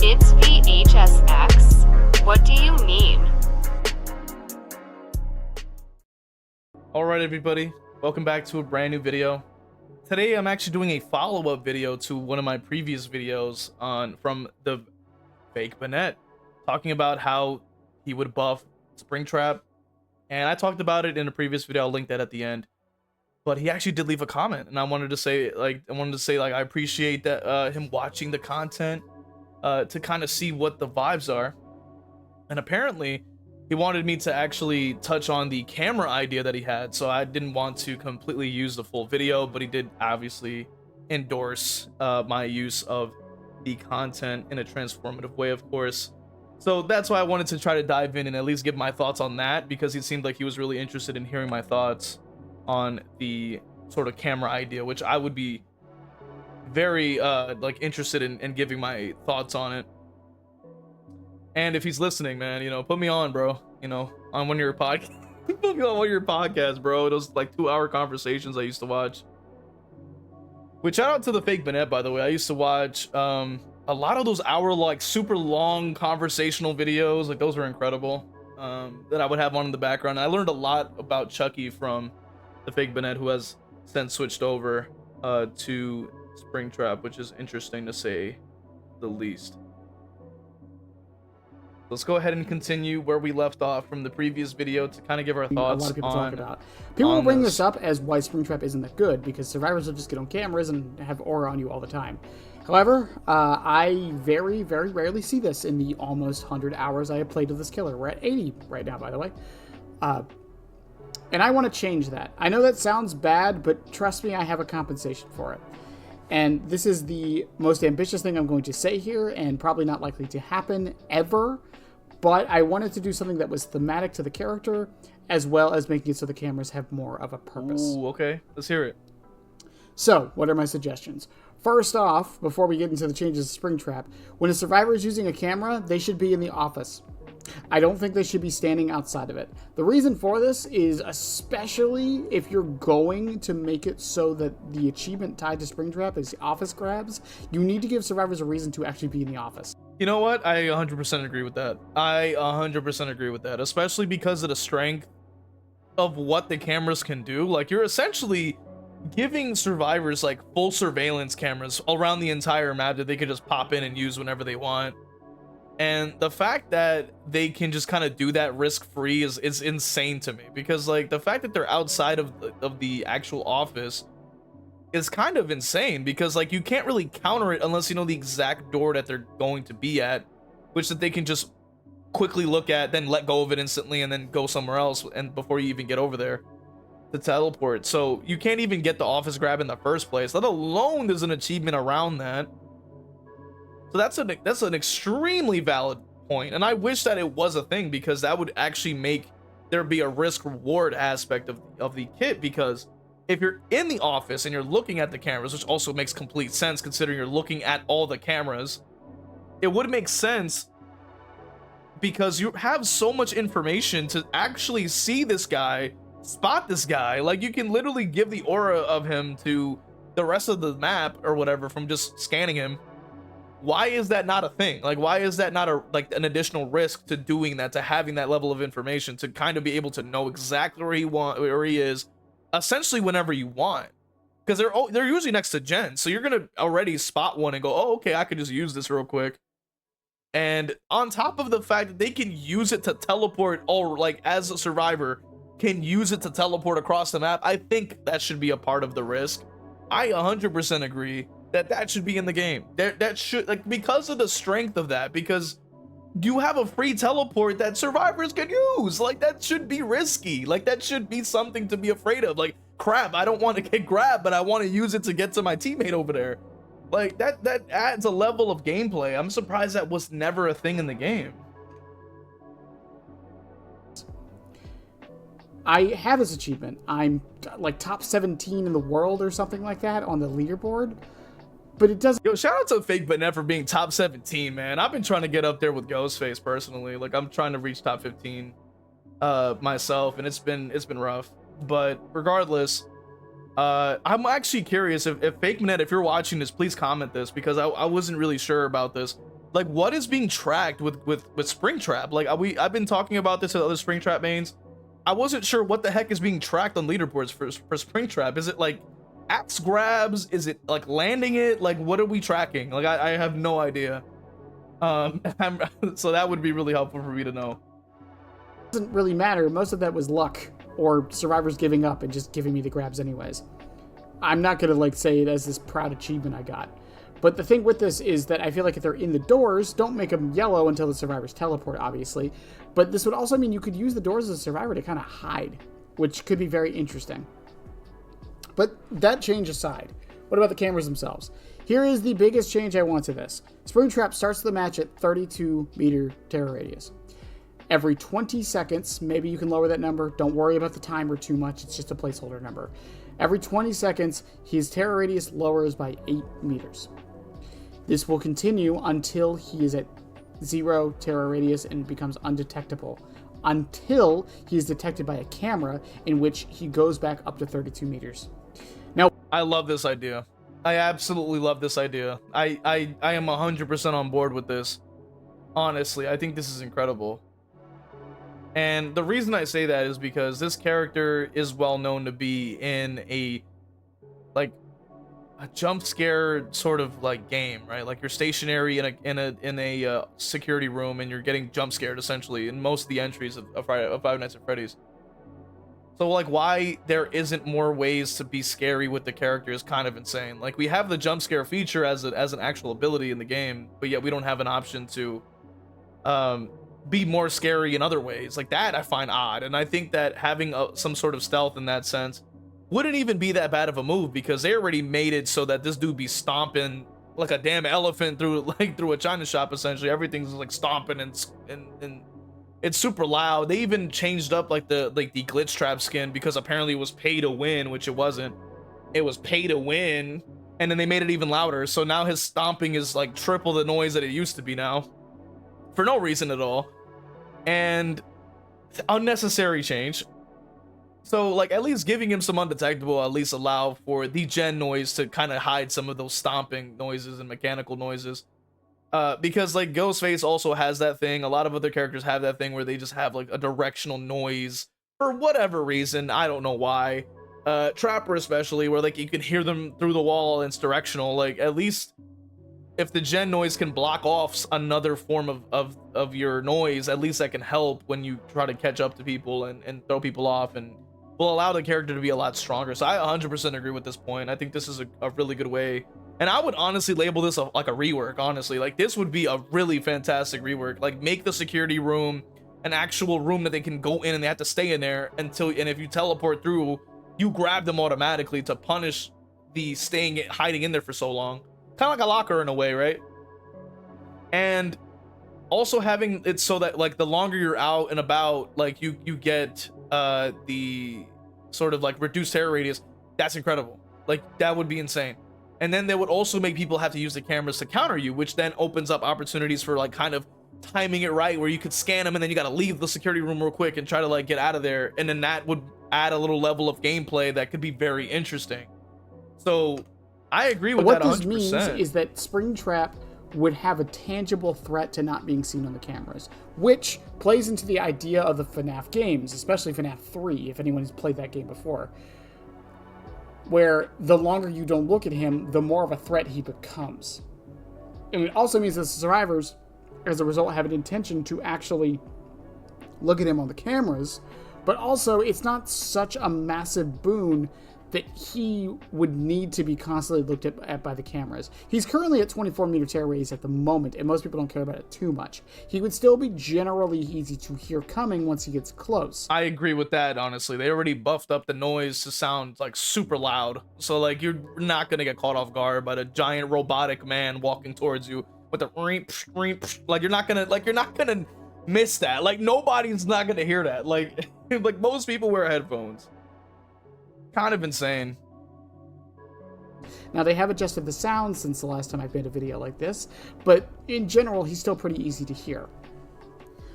It's v.h.s.x. What do you mean? Alright everybody, welcome back to a brand new video. Today I'm actually doing a follow-up video to one of my previous videos from TheFakeBanette, talking about how he would buff Springtrap, and I talked about it in a previous video. I'll link that at the end. But he actually did leave a comment, and I wanted to say I appreciate that him watching the content to kind of see what the vibes are. And apparently he wanted me to actually touch on the camera idea that he had, so I didn't want to completely use the full video, but he did obviously endorse my use of the content in a transformative way, of course. So that's why I wanted to try to dive in and at least give my thoughts on that, because he seemed like he was really interested in hearing my thoughts on the sort of camera idea, which I would be very interested in giving my thoughts on it. And if he's listening, man, you know, put me on, bro, you know, on one of your podcast put me on one of your podcasts, bro. Those like 2-hour conversations I used to watch. Which, shout out to TheFakeBanette, by the way. I used to watch a lot of those hour, like, super long conversational videos. Like, those were incredible, that I would have on in the background. I learned a lot about Chucky from TheFakeBanette, who has since switched over to Springtrap, which is interesting to say the least. Let's go ahead and continue where we left off from the previous video to kind of give our thoughts. A lot of people talk about. People will bring this up as why Springtrap isn't that good, because survivors will just get on cameras and have aura on you all the time. However, I very, very rarely see this in the almost 100 hours I have played with this killer. We're at 80 right now, by the way. And I want to change that. I know that sounds bad, but trust me, I have a compensation for it. And this is the most ambitious thing I'm going to say here, and probably not likely to happen ever. But I wanted to do something that was thematic to the character, as well as making it so the cameras have more of a purpose. Ooh, okay. Let's hear it. So, what are my suggestions? First off, before we get into the changes to Springtrap, when a survivor is using a camera, they should be in the office. I don't think they should be standing outside of it. The reason for this is, especially if you're going to make it so that the achievement tied to Springtrap is office grabs, you need to give survivors a reason to actually be in the office. You know what? I 100% agree with that. I 100% agree with that, especially because of the strength of what the cameras can do. Like, you're essentially giving survivors like full surveillance cameras around the entire map that they can just pop in and use whenever they want. And the fact that they can just kind of do that risk-free is insane to me, because like the fact that they're outside of the actual office is kind of insane, because like you can't really counter it unless you know the exact door that they're going to be at, which that they can just quickly look at, then let go of it instantly, and then go somewhere else, and before you even get over there to teleport. So you can't even get the office grab in the first place, let alone there's an achievement around that. So that's an extremely valid point, and I wish that it was a thing, because that would actually make there be a risk reward aspect of the kit. Because if you're in the office and you're looking at the cameras, which also makes complete sense considering you're looking at all the cameras, it would make sense because you have so much information to actually see this guy, spot this guy. Like, you can literally give the aura of him to the rest of the map or whatever from just scanning him. Why is that not a thing? Like, why is that not an additional risk to doing that, to having that level of information, to kind of be able to know exactly where he is essentially whenever you want? Because they're usually next to gens, so you're gonna already spot one and go, oh, okay, I could just use this real quick. And on top of the fact that they can use it to teleport, or like as a survivor can use it to teleport across the map, I think that should be a part of the risk. I 100% agree that should be in the game. That should, like, because of the strength of that, because you have a free teleport that survivors can use. Like, that should be risky. Like, that should be something to be afraid of. Like, crap, I don't want to get grabbed, but I want to use it to get to my teammate over there. Like, that adds a level of gameplay. I'm surprised that was never a thing in the game. I have this achievement. I'm like top 17 in the world or something like that on the leaderboard. But it doesn't. Yo, shout out to TheFakeBanette for being top 17, man. I've been trying to get up there with Ghostface personally. Like, I'm trying to reach top 15 myself, and it's been rough. But regardless, I'm actually curious if TheFakeBanette, if you're watching this, please comment this, because I wasn't really sure about this. like what is being tracked with Springtrap? Like I've been talking about this at other Springtrap mains. I wasn't sure what the heck is being tracked on leaderboards for Springtrap. Is it like axe grabs? Is it like landing it? Like what are we tracking? Like I have no idea. So that would be really helpful for me to know. Doesn't really matter. Most of that was luck or survivors giving up and just giving me the grabs anyways. I'm not gonna like say it as this proud achievement I got. But the thing with this is that I feel like if they're in the doors, don't make them yellow until the survivors teleport, obviously. But this would also mean you could use the doors as a survivor to kind of hide, which could be very interesting. But that change aside, what about the cameras themselves? Here is the biggest change I want to this. Springtrap starts the match at 32 meter terror radius. Every 20 seconds, maybe you can lower that number. Don't worry about the timer too much. It's just a placeholder number. Every 20 seconds, his terror radius lowers by 8 meters. This will continue until he is at 0 terror radius and becomes undetectable, until he is detected by a camera, in which he goes back up to 32 meters. Now, I love this idea. I absolutely love this idea. I am 100% on board with this. Honestly, I think this is incredible. And the reason I say that is because this character is well known to be in a jump scare sort of like game, right? Like you're stationary in a security room and you're getting jump scared essentially in most of the entries of Five Nights at Freddy's. So like why there isn't more ways to be scary with the character is kind of insane. Like we have the jump scare feature as an actual ability in the game, but yet we don't have an option to be more scary in other ways. Like that I find odd, and I think that having some sort of stealth in that sense wouldn't even be that bad of a move, because they already made it so that this dude be stomping like a damn elephant through a china shop. Essentially everything's like stomping and it's super loud. They even changed up like the glitch trap skin, because apparently it was pay to win, which it wasn't. It was pay to win, and then they made it even louder, so now his stomping is like triple the noise that it used to be now, for no reason at all. And unnecessary change. So like at least giving him some undetectable at least allow for the gen noise to kind of hide some of those stomping noises and mechanical noises. Because like Ghostface also has that thing. A lot of other characters have that thing where they just have like a directional noise for whatever reason. I don't know why. Trapper especially, where like you can hear them through the wall and it's directional. Like at least if the gen noise can block off another form of your noise, at least that can help when you try to catch up to people and throw people off, and will allow the character to be a lot stronger. So I 100% agree with this point. I think this is a really good way. And I would honestly label this like a rework, honestly. Like this would be a really fantastic rework. Like make the security room an actual room that they can go in and they have to stay in there until, and if you teleport through, you grab them automatically to punish the hiding in there for so long. Kind of like a locker in a way, right? And also having it so that like the longer you're out and about, like you get the sort of like reduced terror radius. That's incredible. Like that would be insane. And then they would also make people have to use the cameras to counter you, which then opens up opportunities for like kind of timing it right, where you could scan them and then you got to leave the security room real quick and try to like get out of there. And then that would add a little level of gameplay that could be very interesting. So I agree with that 100%. What this means is that Springtrap would have a tangible threat to not being seen on the cameras, which plays into the idea of the FNAF games, especially FNAF 3, if anyone's played that game before, where the longer you don't look at him, the more of a threat he becomes. And it also means that the survivors, as a result, have an intention to actually look at him on the cameras, but also it's not such a massive boon that he would need to be constantly looked at by the cameras. He's currently at 24 meter terror radius at the moment, and most people don't care about it too much. He would still be generally easy to hear coming once he gets close. I agree with that, honestly. They already buffed up the noise to sound like super loud. So like you're not gonna get caught off guard by the giant robotic man walking towards you with the like you're not gonna miss that. Like nobody's not gonna hear that. Like like most people wear headphones. Kind of insane. Now they have adjusted the sound since the last time I've made a video like this, but in general he's still pretty easy to hear.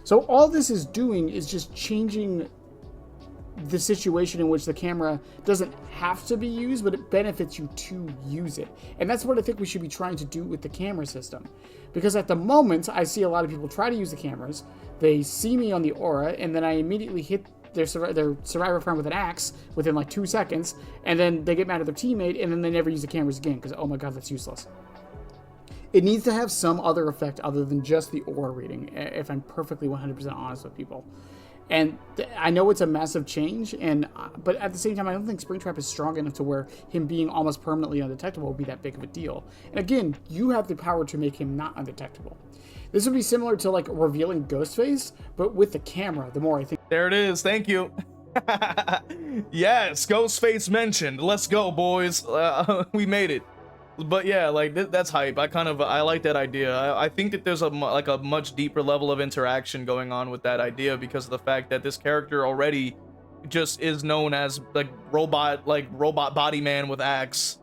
So all this is doing is just changing the situation in which the camera doesn't have to be used, but it benefits you to use it. And that's what I think we should be trying to do with the camera system. Because at the moment, I see a lot of people try to use the cameras, they see me on the aura, and then I immediately hit their survivor friend with an axe within like 2 seconds, and then they get mad at their teammate, and then they never use the cameras again, because, oh my god, that's useless. It needs to have some other effect other than just the aura reading, if I'm perfectly 100% honest with people. And I know it's a massive change, but at the same time, I don't think Springtrap is strong enough to where him being almost permanently undetectable will be that big of a deal. And again, you have the power to make him not undetectable. This would be similar to like revealing Ghostface, but with the camera, the more I think. There it is. Thank you. Yes, Ghostface mentioned. Let's go, boys. We made it. But yeah, like that's hype. I like that idea. I think that there's a much deeper level of interaction going on with that idea because of the fact that this character already just is known as like robot body man with axe,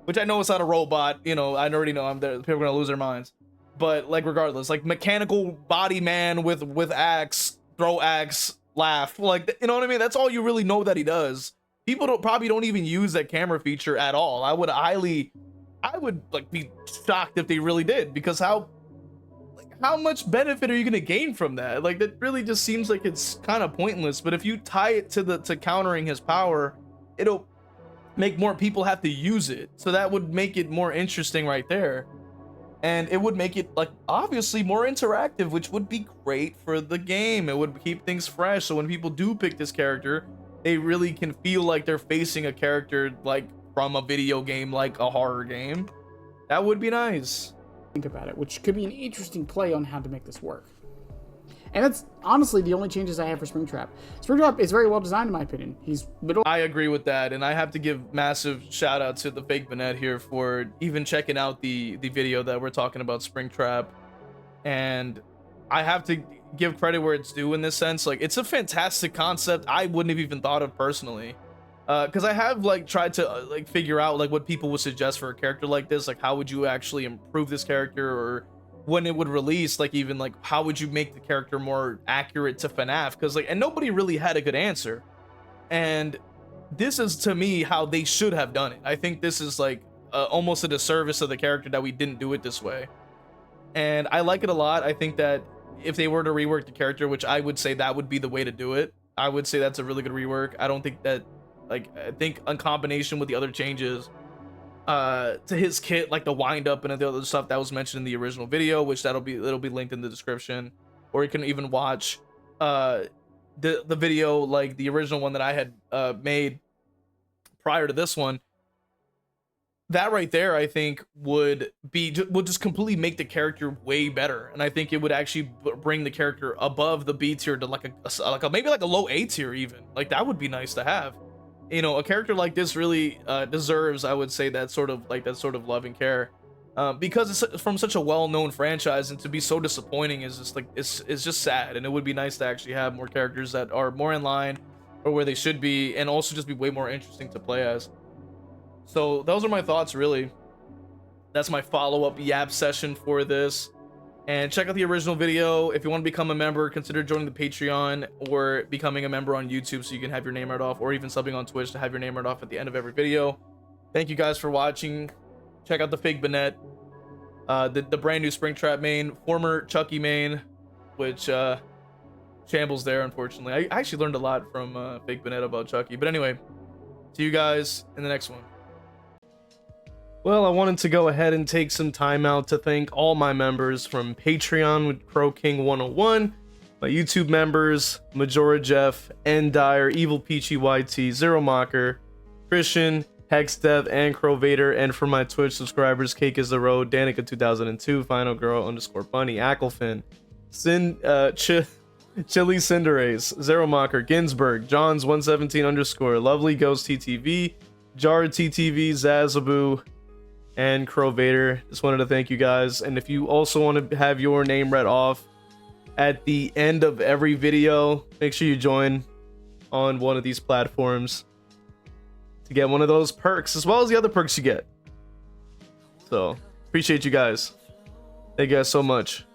which I know it's not a robot. You know, I already know people are gonna lose their minds. But like regardless, like mechanical body man with axe, throw axe, laugh. Like, you know what I mean? That's all you really know that he does. People probably don't even use that camera feature at all. I would like be shocked if they really did, because how much benefit are you gonna gain from that? Like, that really just seems like it's kind of pointless. But if you tie it to countering his power, it'll make more people have to use it, so that would make it more interesting right there, and it would make it like obviously more interactive, which would be great for the game. It would keep things fresh, so when people do pick this character, they really can feel like they're facing a character like from a video game, like a horror game. That would be nice. Think about it, which could be an interesting play on how to make this work. And that's honestly the only changes I have for Springtrap. Springtrap is very well designed in my opinion. I agree with that, and I have to give massive shout out to TheFakeBanette here for even checking out the video that we're talking about, Springtrap. And I have to give credit where it's due in this sense. Like, it's a fantastic concept I wouldn't have even thought of personally. Because I have like tried to like figure out like what people would suggest for a character like this, like how would you actually improve this character, or when it would release, like even like how would you make the character more accurate to FNAF, because like, and nobody really had a good answer. And this is to me how they should have done it. I think this is like almost a disservice of the character that we didn't do it this way, and I like it a lot. I think that if they were to rework the character, which I would say that would be the way to do it, I would say that's a really good rework. I don't think that, like, I think in combination with the other changes to his kit, like the wind up and the other stuff that was mentioned in the original video, which it'll be linked in the description, or you can even watch the video, like the original one that I had made prior to this one. That right there, I think would just completely make the character way better, and I think it would actually bring the character above the B tier to like a maybe like a low A tier even. Like, that would be nice to have. You know, a character like this really deserves, I would say, that sort of love and care, because it's from such a well-known franchise, and to be so disappointing is just like it's just sad. And it would be nice to actually have more characters that are more in line or where they should be, and also just be way more interesting to play as. So those are my thoughts, really. That's my follow-up yap session for this. And check out the original video. If you want to become a member, consider joining the Patreon or becoming a member on YouTube so you can have your name read off, or even subbing on Twitch to have your name read off at the end of every video. Thank you guys for watching. Check out the TheFakeBanette, the brand new Springtrap main, former Chucky main, which shambles there, unfortunately. I actually learned a lot from TheFakeBanette about Chucky. But anyway, see you guys in the next one. Well, I wanted to go ahead and take some time out to thank all my members from Patreon with Crow King 101, my YouTube members, Majora Jeff, Endire, Evil Peachy YT, Zero Mocker, Christian, Hexdev, and Crow Vader, and for my Twitch subscribers, Cake is the Road, Danica 2002, Final Girl _Bunny, Acklefin, Chili Cinderace, Zero Mocker, Ginsburg, Johns 117 _ Lovely Ghost TTV, Jar TTV, Zazaboo, and Crow Vader. Just wanted to thank you guys. And if you also want to have your name read off at the end of every video, make sure you join on one of these platforms to get one of those perks, as well as the other perks you get. So appreciate you guys. Thank you guys so much.